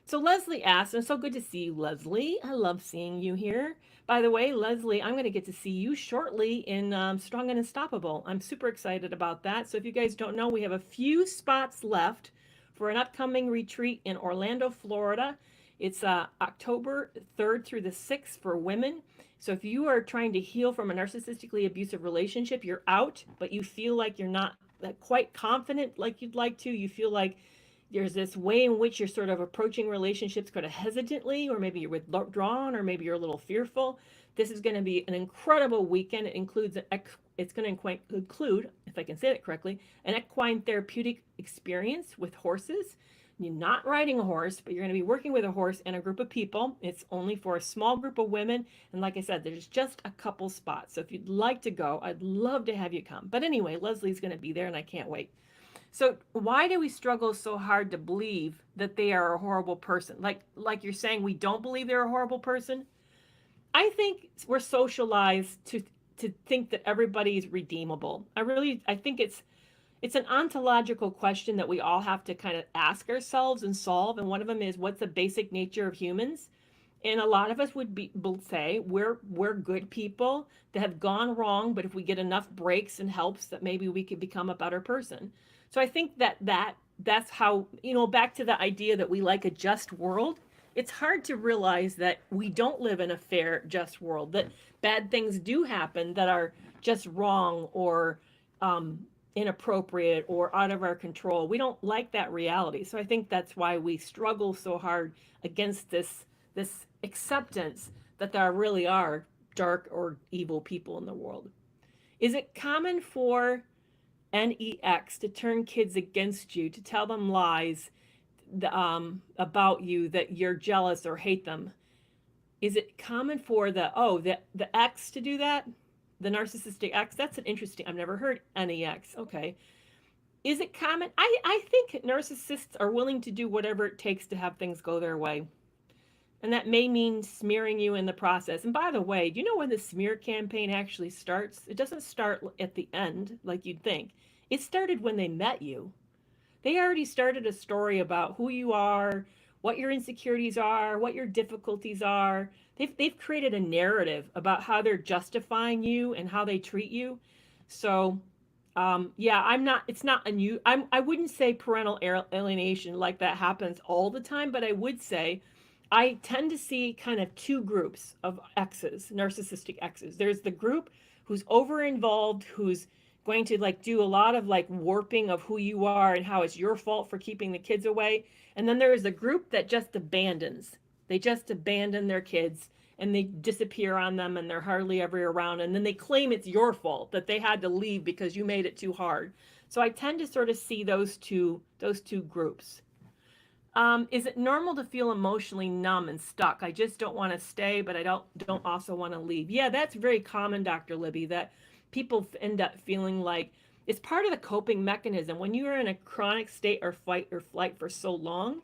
So Leslie asked, and so good to see you, Leslie. I love seeing you here. By the way, Leslie, I'm going to get to see you shortly in Strong and Unstoppable. I'm super excited about that. So if you guys don't know, we have a few spots left for an upcoming retreat in Orlando, Florida. It's October 3rd through the 6th for women. So if you are trying to heal from a narcissistically abusive relationship, you're out, but you feel like you're not quite confident like you'd like to. You feel like there's this way in which you're sort of approaching relationships kind of hesitantly, or maybe you're withdrawn, or maybe you're a little fearful. This is going to be an incredible weekend. It's going to include, if I can say that correctly, an equine therapeutic experience with horses. You're not riding a horse, but you're going to be working with a horse and a group of people. It's only for a small group of women. And like I said, there's just a couple spots. So if you'd like to go, I'd love to have you come. But anyway, Leslie's going to be there and I can't wait. So why do we struggle so hard to believe that they are a horrible person? Like you're saying, we don't believe they're a horrible person. I think we're socialized to think that everybody is redeemable. I think it's an ontological question that we all have to kind of ask ourselves and solve. And one of them is, what's the basic nature of humans? And a lot of us would say we're good people that have gone wrong, but if we get enough breaks and helps, that maybe we could become a better person. So I think that's how, back to the idea that we like a just world. It's hard to realize that we don't live in a fair, just world, that bad things do happen that are just wrong or inappropriate or out of our control. We don't like that reality. So I think that's why we struggle so hard against this acceptance that there really are dark or evil people in the world. Is it common for NEX to turn kids against you, to tell them lies about you, that you're jealous or hate them? Is it common for the X to do that? The narcissistic X? That's an interesting, I've never heard NEX. Okay. Is it common? I think narcissists are willing to do whatever it takes to have things go their way. And that may mean smearing you in the process. And by the way, do you know when the smear campaign actually starts? It doesn't start at the end like you'd think. It started when they met you. They already started a story about who you are, what your insecurities are, what your difficulties are. They've created a narrative about how they're justifying you and how they treat you. So Yeah, it's not unusual. I wouldn't say parental alienation like that happens all the time, but I would say I tend to see kind of two groups of exes, narcissistic exes. There's the group who's over involved, who's going to like do a lot of like warping of who you are and how it's your fault for keeping the kids away. And then there is the group that just abandons. They just abandon their kids and they disappear on them and they're hardly ever around. And then they claim it's your fault that they had to leave because you made it too hard. So I tend to sort of see those two groups. Is it normal to feel emotionally numb and stuck? I just don't want to stay, but I don't also want to leave. Yeah, that's very common, Dr. Libby, that people end up feeling like it's part of the coping mechanism. When you are in a chronic state or fight or flight for so long,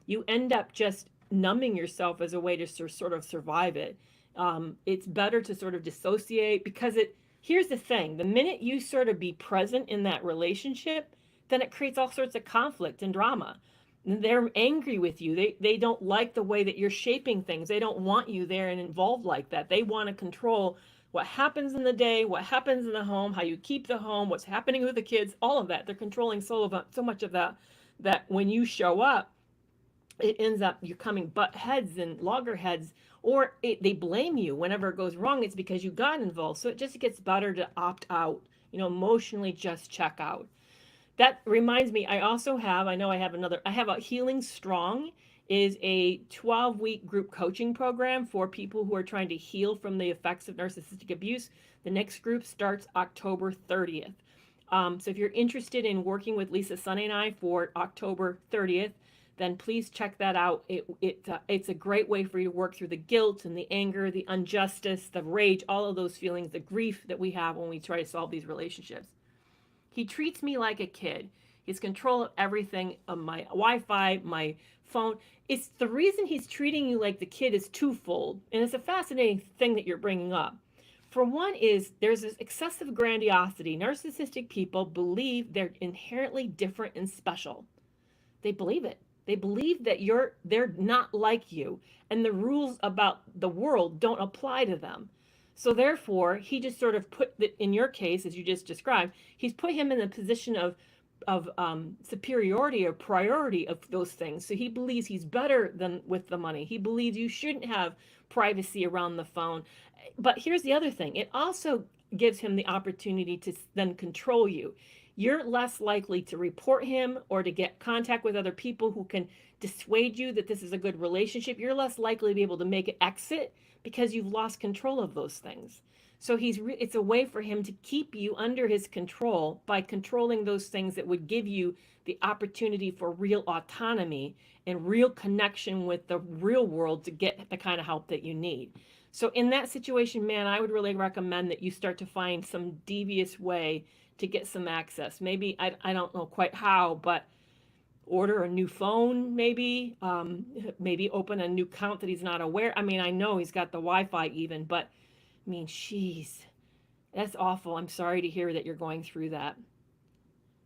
you end up just numbing yourself as a way to sort of survive it. It's better to sort of dissociate because here's the thing, the minute you sort of be present in that relationship, then it creates all sorts of conflict and drama. They're angry with you. They don't like the way that you're shaping things. They don't want you there and involved like that. They want to control what happens in the day, what happens in the home, how you keep the home, what's happening with the kids, all of that. They're controlling so much of that when you show up, it ends up you're coming butt heads and loggerheads, or they blame you whenever it goes wrong. It's because you got involved. So it just gets better to opt out, emotionally just check out. That reminds me, I have a Healing Strong is a 12-week group coaching program for people who are trying to heal from the effects of narcissistic abuse. The next group starts October 30th. So if you're interested in working with Lisa, Sunny, and I for October 30th, then please check that out. It's a great way for you to work through the guilt and the anger, the injustice, the rage, all of those feelings, the grief that we have when we try to solve these relationships. He treats me like a kid. He's control of everything, of my Wi-Fi, my phone. It's the reason he's treating you like the kid is twofold, and it's a fascinating thing that you're bringing up. For one is there's this excessive grandiosity. Narcissistic people believe they're inherently different and special. They believe it. They believe that they're not like you, and the rules about the world don't apply to them. So therefore, he just sort of put that in your case, as you just described, he's put him in a position of superiority or priority of those things. So he believes he's better than with the money. He believes you shouldn't have privacy around the phone. But here's the other thing. It also gives him the opportunity to then control you. You're less likely to report him or to get contact with other people who can dissuade you that this is a good relationship. You're less likely to be able to make an exit because you've lost control of those things. So it's a way for him to keep you under his control by controlling those things that would give you the opportunity for real autonomy and real connection with the real world to get the kind of help that you need. So in that situation, man, I would really recommend that you start to find some devious way to get some access. Maybe, I don't know quite how, but order a new phone, maybe open a new account that he's not aware. I mean, I know he's got the Wi-Fi even, but I mean, jeez, that's awful. I'm sorry to hear that you're going through that.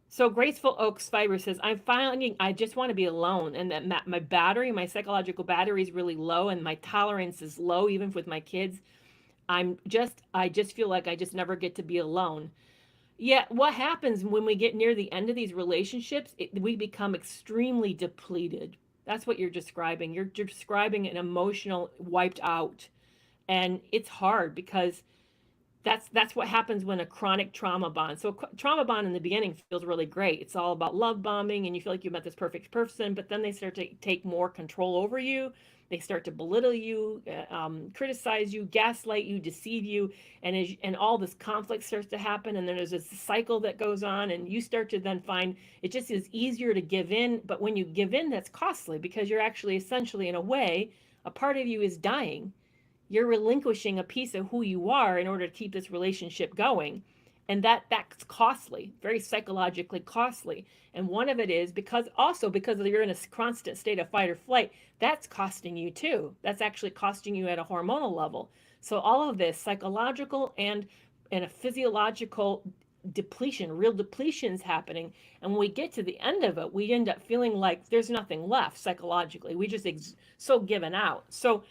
So Graceful Oaks Fiber says, I'm finding I just want to be alone, and that my psychological battery is really low, and my tolerance is low, even with my kids. I just feel like I just never get to be alone. Yeah, what happens when we get near the end of these relationships, we become extremely depleted. That's what you're describing. You're describing an emotional wiped out. And it's hard because that's what happens when a chronic trauma bond. So trauma bond in the beginning feels really great. It's all about love bombing and you feel like you met this perfect person, but then they start to take more control over you. They start to belittle you, criticize you, gaslight you, deceive you, and all this conflict starts to happen. And then there's this cycle that goes on, and you start to then find it just is easier to give in. But when you give in, that's costly because you're actually essentially, in a way, a part of you is dying. You're relinquishing a piece of who you are in order to keep this relationship going. And that's costly, very psychologically costly. And one of it is because you're in a constant state of fight or flight, that's costing you too. That's actually costing you at a hormonal level. So all of this psychological and a physiological depletion, real depletions happening. And when we get to the end of it, we end up feeling like there's nothing left psychologically. We just so given out. So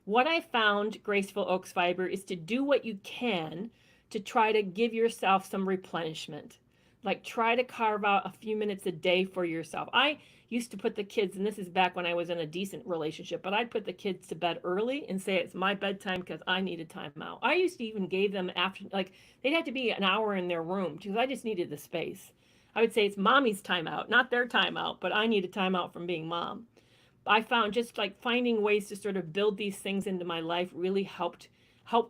what I found, Graceful Oaks Fiber, is to do what you can to try to give yourself some replenishment. Like, try to carve out a few minutes a day for yourself. I used to put the kids, and this is back when I was in a decent relationship, but I'd put the kids to bed early and say it's my bedtime because I needed time out. I used to even gave them after, like, they'd have to be an hour in their room because I just needed the space. I would say it's mommy's time out, not their time out, but I needed time out from being mom. I found just like finding ways to sort of build these things into my life really helped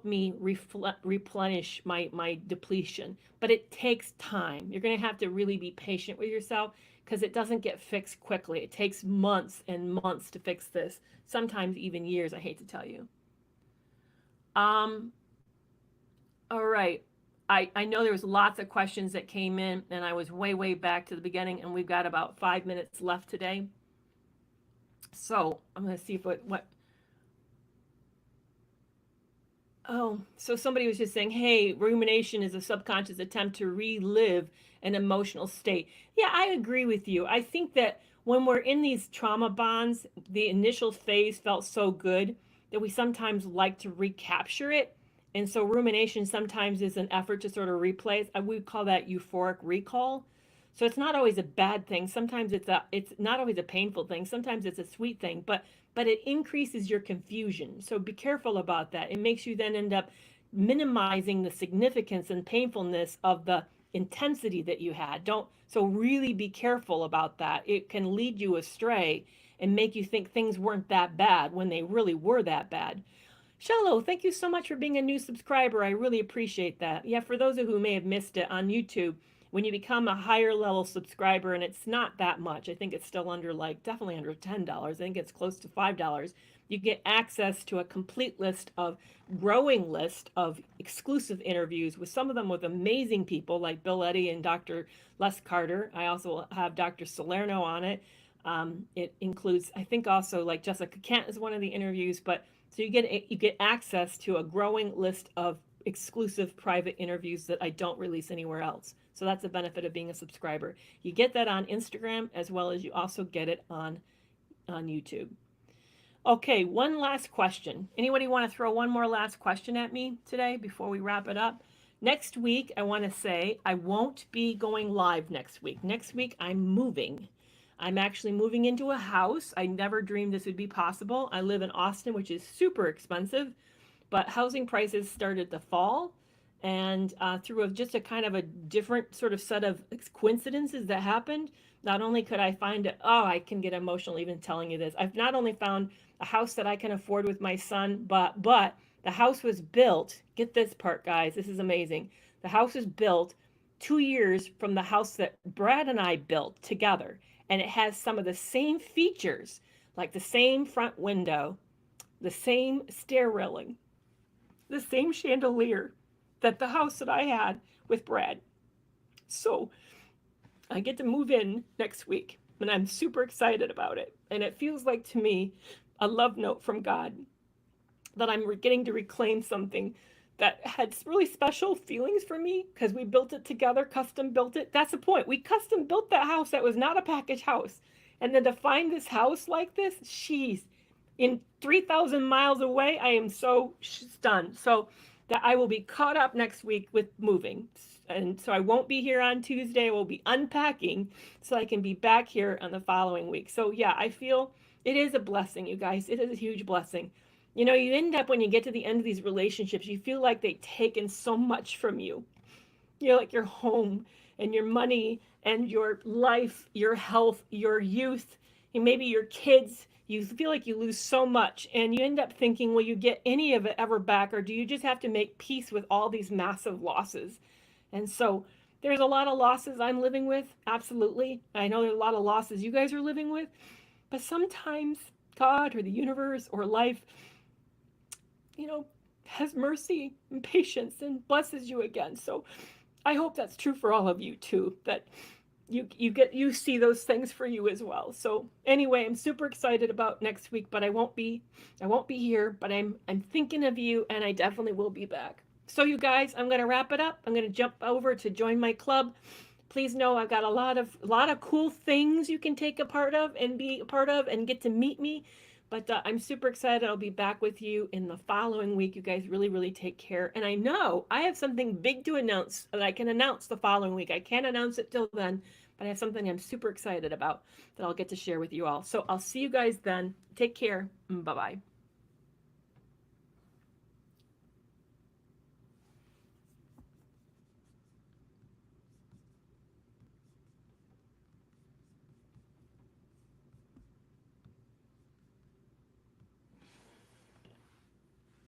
me replenish my depletion. But it takes time. You're going to have to really be patient with yourself because it doesn't get fixed quickly. It takes months and months to fix this, sometimes even years, I hate to tell you. All right. I know there was lots of questions that came in, and I was way back to the beginning, and we've got about 5 minutes left today. So I'm going to see what. Oh, so somebody was just saying, hey, rumination is a subconscious attempt to relive an emotional state. Yeah, I agree with you. I think that when we're in these trauma bonds, the initial phase felt so good that we sometimes like to recapture it. And so rumination sometimes is an effort to sort of replay. I would call that euphoric recall. So it's not always a bad thing. Sometimes it's not always a painful thing. Sometimes it's a sweet thing, but it increases your confusion. So be careful about that. It makes you then end up minimizing the significance and painfulness of the intensity that you had. So really be careful about that. It can lead you astray and make you think things weren't that bad when they really were that bad. Shallow, thank you so much for being a new subscriber. I really appreciate that. Yeah, for those of who may have missed it on YouTube, when you become a higher level subscriber, and it's not that much, I think it's still under definitely under $10. I think it's close to $5. You get access to a complete growing list of exclusive interviews with some of them with amazing people like Bill Eddy and Dr. Les Carter. I also have Dr. Salerno on it. It includes, I think also like Jessica Kent is one of the interviews, but so you get access to a growing list of exclusive private interviews that I don't release anywhere else. So that's a benefit of being a subscriber. You get that on Instagram as well as you also get it on YouTube. Okay, one last question. Anybody want to throw one more last question at me today before we wrap it up? Next week, I want to say I won't be going live next week. Next week, I'm moving. I'm actually moving into a house. I never dreamed this would be possible. I live in Austin, which is super expensive, but housing prices started to fall. And through just a kind of a different sort of set of coincidences that happened, not only could I find it, oh, I can get emotional even telling you this. I've not only found a house that I can afford with my son, but the house was built. Get this part, guys. This is amazing. The house was built 2 years from the house that Brad and I built together. And it has some of the same features, like the same front window, the same stair railing, the same chandelier that the house that I had with Brad. So I get to move in next week, and I'm super excited about it. And it feels like to me a love note from God that I'm getting to reclaim something that had really special feelings for me because we built it together, custom built it. That's the point. We custom built that house that was not a package house. And then to find this house like this, in 3,000 miles away, I am so stunned. So that I will be caught up next week with moving. And so I won't be here on Tuesday. I will be unpacking so I can be back here on the following week. So yeah, I feel it is a blessing, you guys. It is a huge blessing. You know, you end up when you get to the end of these relationships, you feel like they've taken so much from you. You know, like your home and your money and your life, your health, your youth, and maybe your kids. You feel like you lose so much and you end up thinking, will you get any of it ever back? Or do you just have to make peace with all these massive losses? And so there's a lot of losses I'm living with. Absolutely. I know there's a lot of losses you guys are living with, but sometimes God or the universe or life, you know, has mercy and patience and blesses you again. So I hope that's true for all of you too, that you see those things for you as well. So anyway, I'm super excited about next week, but I won't be here, but I'm thinking of you and I definitely will be back. So you guys, I'm going to wrap it up. I'm going to jump over to join my club. Please know I've got a lot of cool things you can take a part of and be a part of and get to meet me. But I'm super excited. I'll be back with you in the following week. You guys really, really take care. And I know I have something big to announce that I can announce the following week. I can't announce it till then, but I have something I'm super excited about that I'll get to share with you all. So I'll see you guys then. Take care. Bye bye.